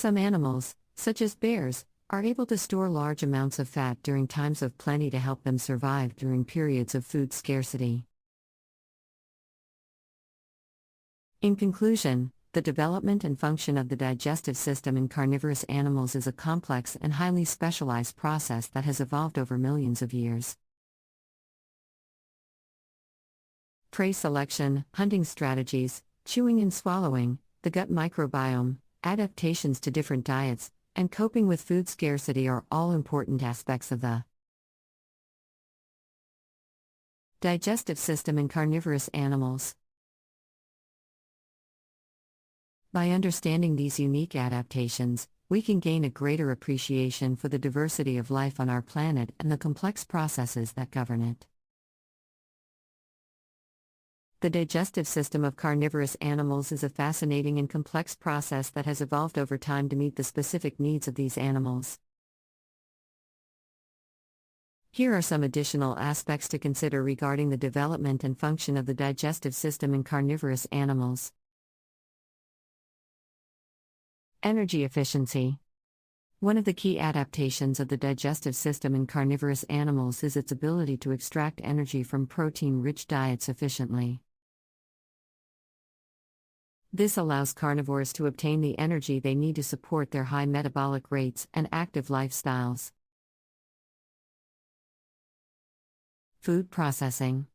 Some animals, such as bears, are able to store large amounts of fat during times of plenty to help them survive during periods of food scarcity. In conclusion, the development and function of the digestive system in carnivorous animals is a complex and highly specialized process that has evolved over millions of years. Prey selection, hunting strategies, chewing and swallowing, the gut microbiome, adaptations to different diets, and coping with food scarcity are all important aspects of the digestive system in carnivorous animals. By understanding these unique adaptations, we can gain a greater appreciation for the diversity of life on our planet and the complex processes that govern it. The digestive system of carnivorous animals is a fascinating and complex process that has evolved over time to meet the specific needs of these animals. Here are some additional aspects to consider regarding the development and function of the digestive system in carnivorous animals. Energy efficiency. One of the key adaptations of the digestive system in carnivorous animals is its ability to extract energy from protein-rich diets efficiently. This allows carnivores to obtain the energy they need to support their high metabolic rates and active lifestyles. Food processing.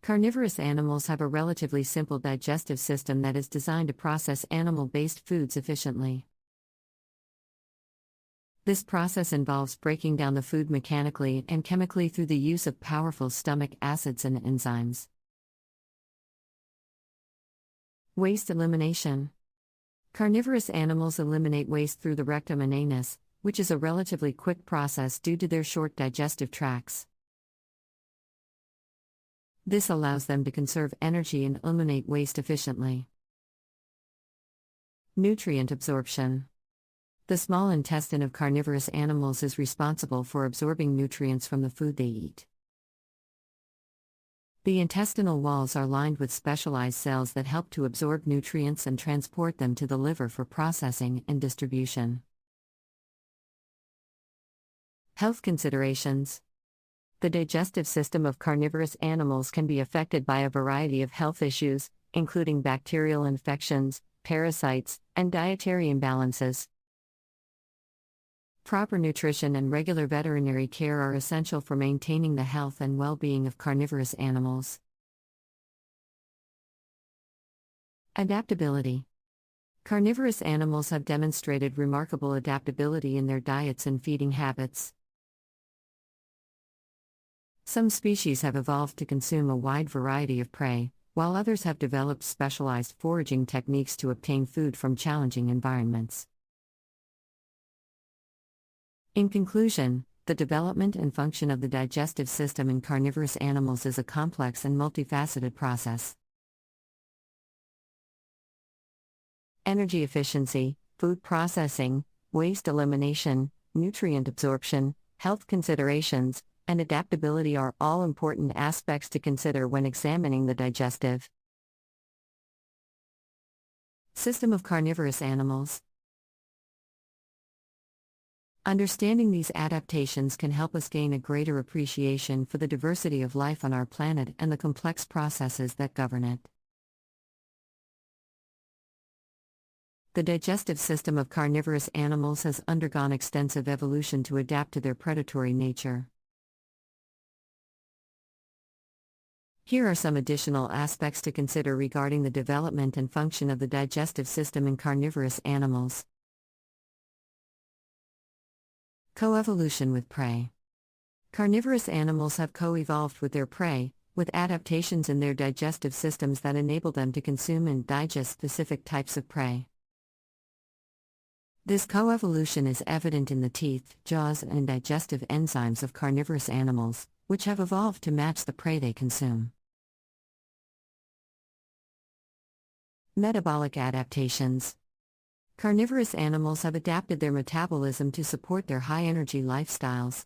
Carnivorous animals have a relatively simple digestive system that is designed to process animal-based foods efficiently. This process involves breaking down the food mechanically and chemically through the use of powerful stomach acids and enzymes. Waste elimination. Carnivorous animals eliminate waste through the rectum and anus, which is a relatively quick process due to their short digestive tracts. This allows them to conserve energy and eliminate waste efficiently. Nutrient absorption. The small intestine of carnivorous animals is responsible for absorbing nutrients from the food they eat. The intestinal walls are lined with specialized cells that help to absorb nutrients and transport them to the liver for processing and distribution. Health considerations. The digestive system of carnivorous animals can be affected by a variety of health issues, including bacterial infections, parasites, and dietary imbalances. Proper nutrition and regular veterinary care are essential for maintaining the health and well-being of carnivorous animals. Adaptability. Carnivorous animals have demonstrated remarkable adaptability in their diets and feeding habits. Some species have evolved to consume a wide variety of prey, while others have developed specialized foraging techniques to obtain food from challenging environments. In conclusion, the development and function of the digestive system in carnivorous animals is a complex and multifaceted process. Energy efficiency, food processing, waste elimination, nutrient absorption, health considerations, and adaptability are all important aspects to consider when examining the digestive system of carnivorous animals. Understanding these adaptations can help us gain a greater appreciation for the diversity of life on our planet and the complex processes that govern it. The digestive system of carnivorous animals has undergone extensive evolution to adapt to their predatory nature. Here are some additional aspects to consider regarding the development and function of the digestive system in carnivorous animals. Coevolution with prey. Carnivorous animals have co-evolved with their prey, with adaptations in their digestive systems that enable them to consume and digest specific types of prey. This coevolution is evident in the teeth, jaws, and digestive enzymes of carnivorous animals, which have evolved to match the prey they consume. Metabolic adaptations. Carnivorous animals have adapted their metabolism to support their high-energy lifestyles.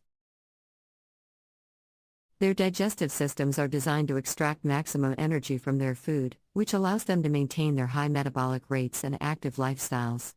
Their digestive systems are designed to extract maximum energy from their food, which allows them to maintain their high metabolic rates and active lifestyles.